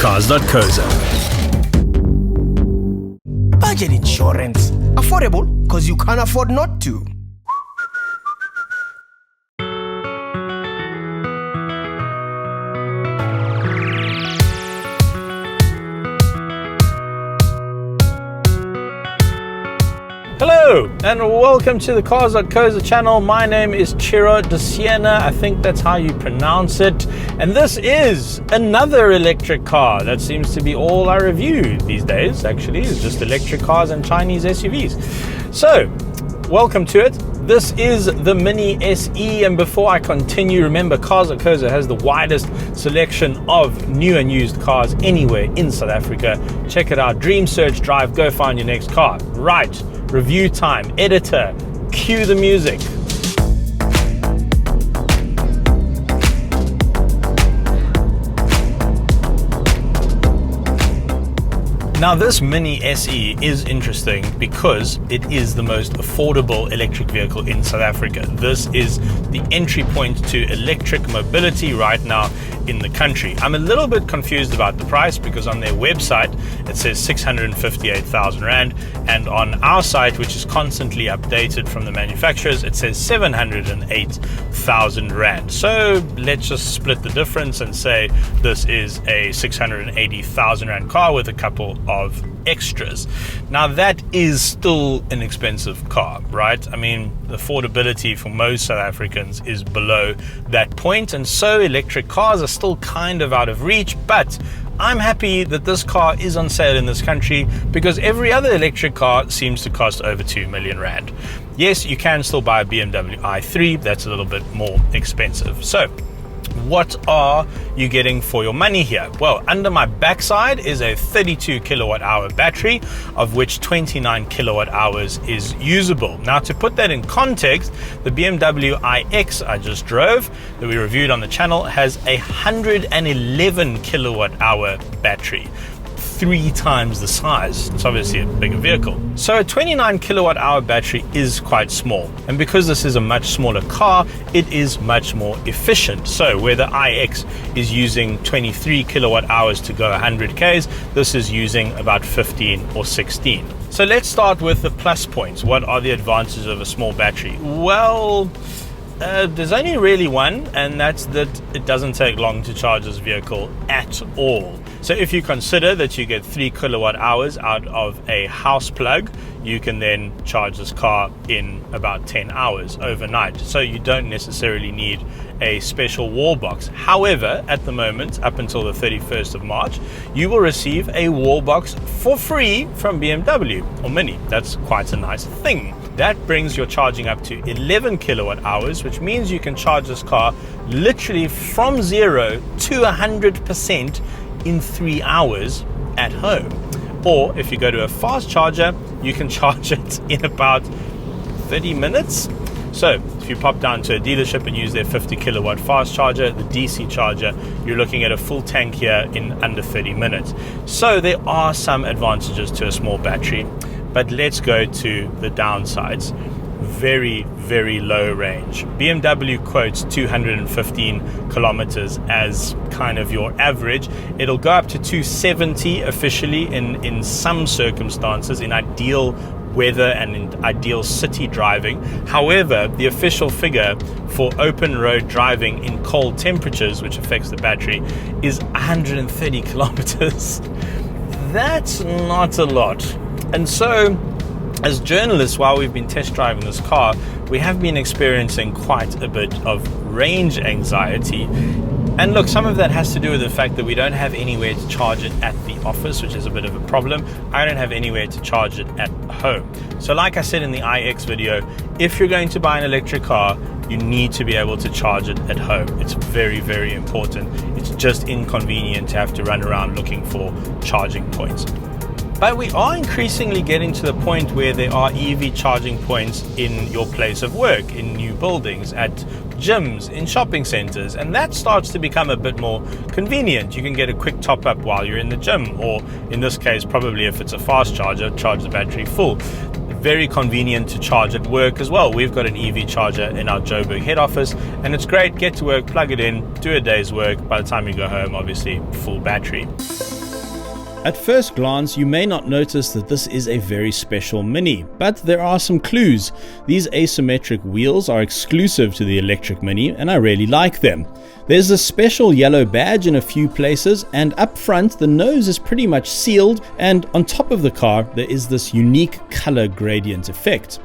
Cars.co.za. Budget insurance. Affordable because you can't afford not to. Hello and welcome to the Cars.co.za channel. My name is Ciro De Siena. I think that's how you pronounce it. And this is another electric car. That seems to be all I review these days, actually, is just electric cars and Chinese SUVs. So, welcome to it. This is the Mini SE, and before I continue, remember Cars.co.za has the widest selection of new and used cars anywhere in South Africa. Check it out. Dream, search, drive, go find your next car. Right. Review time, editor, cue the music. Now this Mini SE is interesting because it is the most affordable electric vehicle in South Africa. This is the entry point to electric mobility right now in the country. I'm a little bit confused about the price because on their website it says 658,000 Rand, and on our site, which is constantly updated from the manufacturers, it says 708,000 Rand. So let's just split the difference and say this is a 680,000 Rand car with a couple of extras. Now that is still an expensive car, right? I mean, the affordability for most South Africans is below that point, and so electric cars are still kind of out of reach, but I'm happy that this car is on sale in this country because every other electric car seems to cost over 2 million Rand. Yes, you can still buy a BMW i3, that's a little bit more expensive. So what are you getting for your money here? Well, under my backside is a 32 kilowatt hour battery, of which 29 kilowatt hours is usable. Now, to put that in context, the BMW iX I just drove, that we reviewed on the channel, has a 111 kilowatt hour battery. 3 times the size. It's obviously a bigger vehicle. So a 29 kilowatt hour battery is quite small. And because this is a much smaller car, it is much more efficient. So where the iX is using 23 kilowatt hours to go 100 Ks, this is using about 15 or 16. So let's start with the plus points. What are the advantages of a small battery? Well, there's only really one, and that's that it doesn't take long to charge this vehicle at all. So if you consider that you get 3 kilowatt hours out of a house plug, you can then charge this car in about 10 hours overnight. So you don't necessarily need a special wall box. However, at the moment, up until the 31st of March, you will receive a wall box for free from BMW or Mini. That's quite a nice thing. That brings your charging up to 11 kilowatt hours, which means you can charge this car literally from 0 to 100% in 3 hours at home. Or if you go to a fast charger, you can charge it in about 30 minutes. So if you pop down to a dealership and use their 50 kilowatt fast charger, the DC charger, you're looking at a full tank here in under 30 minutes. So there are some advantages to a small battery, but let's go to the downsides. Very, very low range. BMW quotes 215 kilometers as kind of your average. It'll go up to 270 officially in some circumstances, in ideal weather and in ideal city driving. However, the official figure for open road driving in cold temperatures, which affects the battery, is 130 kilometers. That's not a lot. And so, as journalists, while we've been test driving this car, we have been experiencing quite a bit of range anxiety. And look, some of that has to do with the fact that we don't have anywhere to charge it at the office, which is a bit of a problem. I don't have anywhere to charge it at home. So like I said in the iX video, if you're going to buy an electric car, you need to be able to charge it at home. It's very, very important. It's just inconvenient to have to run around looking for charging points. But we are increasingly getting to the point where there are EV charging points in your place of work, in new buildings, at gyms, in shopping centers, and that starts to become a bit more convenient. You can get a quick top up while you're in the gym, or in this case, probably if it's a fast charger, charge the battery full. very convenient to charge at work as well. We've got an EV charger in our Joburg head office, and it's great. Get to work, plug it in, do a day's work. By the time you go home, obviously full battery. At first glance, you may not notice that this is a very special Mini, but there are some clues. These asymmetric wheels are exclusive to the electric Mini, and I really like them. There's a special yellow badge in a few places, and up front the nose is pretty much sealed, and on top of the car there is this unique color gradient effect.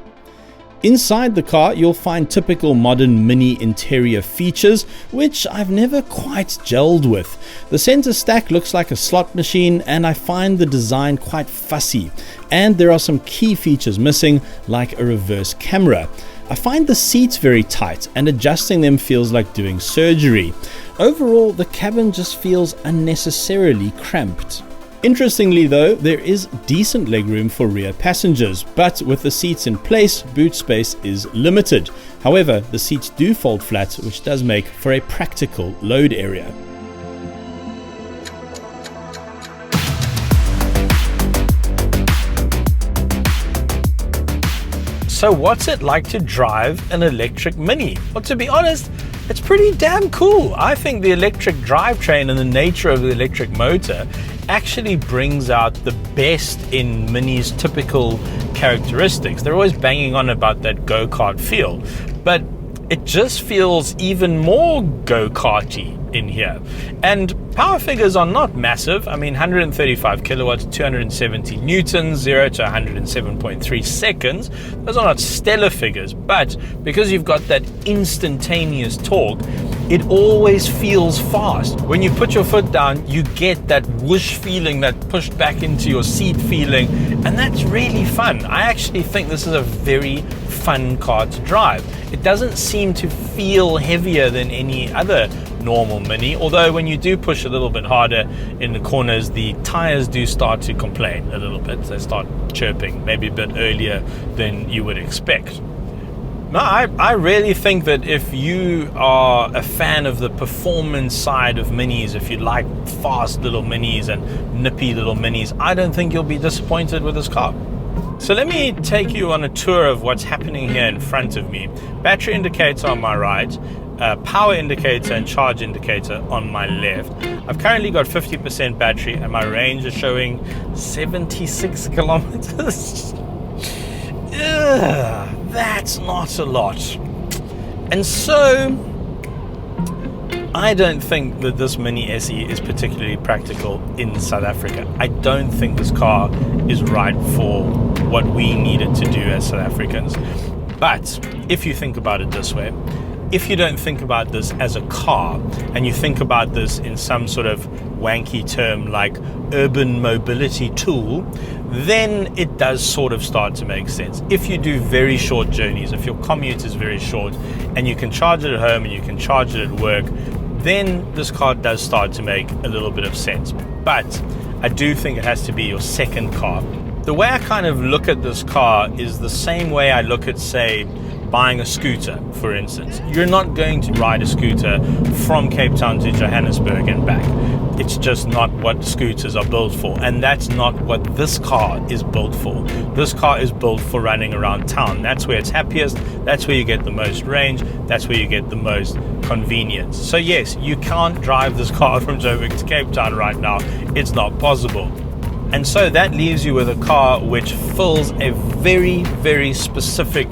Inside the car, you'll find typical modern Mini interior features, which I've never quite gelled with. The center stack looks like a slot machine, and I find the design quite fussy. And there are some key features missing, like a reverse camera. I find the seats very tight, and adjusting them feels like doing surgery. Overall, the cabin just feels unnecessarily cramped. Interestingly though, there is decent legroom for rear passengers, but with the seats in place, boot space is limited. However, the seats do fold flat, which does make for a practical load area. So what's it like to drive an electric Mini? Well, to be honest, it's pretty damn cool. I think the electric drivetrain and the nature of the electric motor actually brings out the best in Mini's typical characteristics. They're always banging on about that go-kart feel, but it just feels even more go-karty in here. And power figures are not massive. I mean, 135 kilowatts, 270 newtons, 0 to 107.3 seconds. Those are not stellar figures, but because you've got that instantaneous torque, it always feels fast. When you put your foot down, you get that whoosh feeling, that pushed back into your seat feeling, and that's really fun. I actually think this is a very fun car to drive. It doesn't seem to feel heavier than any other normal Mini, although when you do push a little bit harder in the corners, the tires do start to complain a little bit. They start chirping, maybe a bit earlier than you would expect. No, I really think that if you are a fan of the performance side of Minis, if you like fast little Minis and nippy little Minis, I don't think you'll be disappointed with this car. So let me take you on a tour of what's happening here in front of me. Battery indicator on my right, power indicator and charge indicator on my left. I've currently got 50% battery and my range is showing 76 kilometers. That's not a lot. And so I don't think that this Mini SE is particularly practical in South Africa. I don't think this car is right for what we need it to do as South Africans. But if you think about it this way, if you don't think about this as a car and you think about this in some sort of wanky term like urban mobility tool, then it does sort of start to make sense. If you do very short journeys, if your commute is very short and you can charge it at home and you can charge it at work, then this car does start to make a little bit of sense. But I do think it has to be your second car. The way I kind of look at this car is the same way I look at, say, buying a scooter, for instance. You're not going to ride a scooter from Cape Town to Johannesburg and back. It's just not what scooters are built for, and that's not what this car is built for. This car is built for running around town. That's where it's happiest, that's where you get the most range, that's where you get the most convenience. So yes, you can't drive this car from Joburg to Cape Town right now. It's not possible. And so that leaves you with a car which fills a very, very specific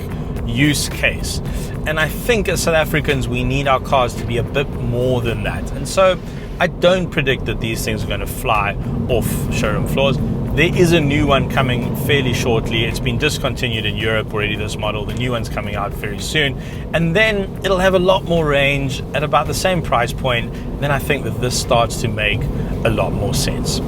use case. And I think as South Africans, we need our cars to be a bit more than that. And so I don't predict that these things are going to fly off showroom floors. There is a new one coming fairly shortly. It's been discontinued in Europe already, this model. The new one's coming out very soon. And then it'll have a lot more range at about the same price point. Then I think that this starts to make a lot more sense.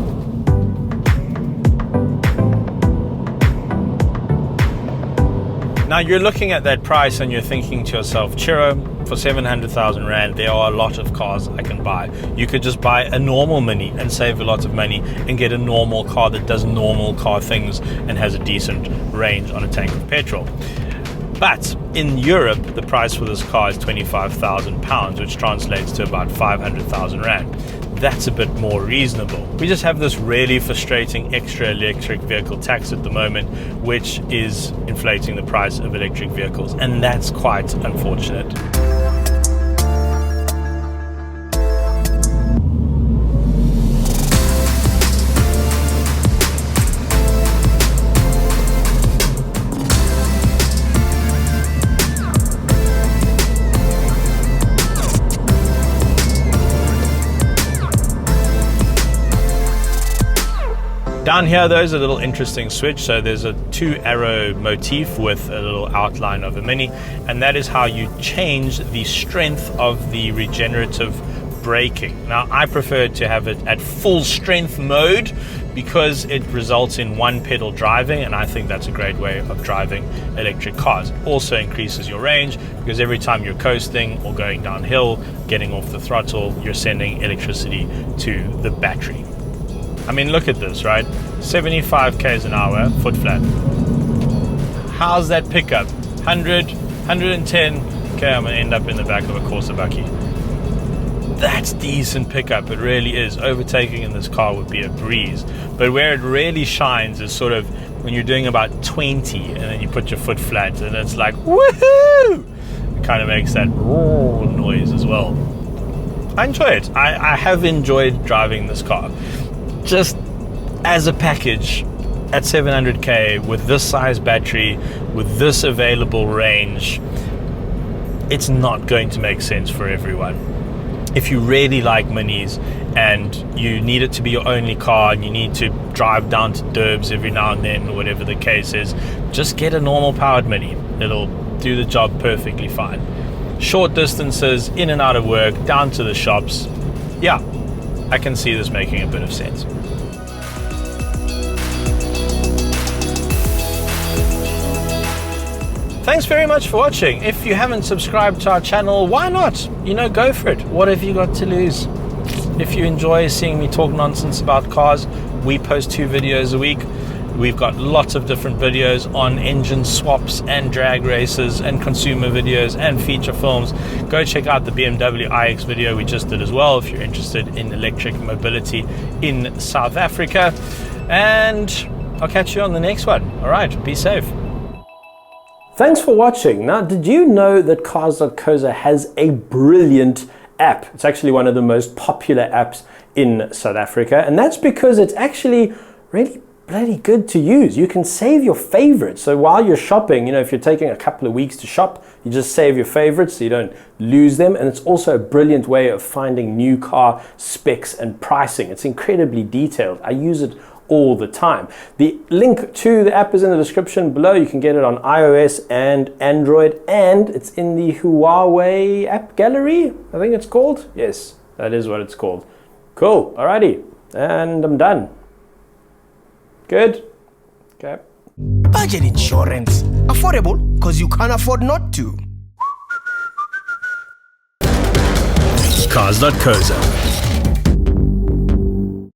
Now you're looking at that price and you're thinking to yourself, Ciro, for 700,000 Rand, there are a lot of cars I can buy. You could just buy a normal Mini and save a lot of money and get a normal car that does normal car things and has a decent range on a tank of petrol. But in Europe, the price for this car is £25,000, which translates to about 500,000 Rand. that's a bit more reasonable. We just have this really frustrating extra electric vehicle tax at the moment, which is inflating the price of electric vehicles, and that's quite unfortunate. Down here, there's a little interesting switch. So there's a 2-arrow motif with a little outline of a Mini, and that is how you change the strength of the regenerative braking. Now, I prefer to have it at full strength mode because it results in one pedal driving, and I think that's a great way of driving electric cars. It also increases your range because every time you're coasting or going downhill, getting off the throttle, you're sending electricity to the battery. I mean, look at this, right? 75 k's an hour, foot flat. How's that pickup? 100, 110. Okay, I'm gonna end up in the back of a Corsa bucky. That's decent pickup, it really is. Overtaking in this car would be a breeze. But where it really shines is sort of when you're doing about 20 and then you put your foot flat and it's like, woohoo! It kind of makes that roar noise as well. I enjoy it. I have enjoyed driving this car. Just as a package at 700k with this size battery, with this available range, it's not going to make sense for everyone. If you really like Minis and you need it to be your only car and you need to drive down to Derbs every now and then or whatever the case is, just get a normal powered Mini. It'll do the job perfectly fine. Short distances, in and out of work, down to the shops, yeah, I can see this making a bit of sense. Thanks very much for watching. If you haven't subscribed to our channel, why not? You know, go for it. What have you got to lose? If you enjoy seeing me talk nonsense about cars, we post 2 videos a week. We've got lots of different videos on engine swaps and drag races and consumer videos and feature films. Go check out the BMW iX video we just did as well if you're interested in electric mobility in South Africa. And I'll catch you on the next one. All right, be safe. Thanks for watching. Now, did you know that Cars.co.za has a brilliant app? It's actually one of the most popular apps in South Africa, and that's because it's actually really bloody good to use. You can save your favorites. So while you're shopping, you know, if you're taking a couple of weeks to shop, you just save your favorites so you don't lose them. And it's also a brilliant way of finding new car specs and pricing. It's incredibly detailed. I use it all the time. The link to the app is in the description below. You can get it on iOS and Android, and it's in the Huawei app gallery, I think it's called. Yes, that is what it's called. Cool, alrighty, and I'm done. Good? Okay. Budget insurance. Affordable because you can't afford not to. Cars.co.za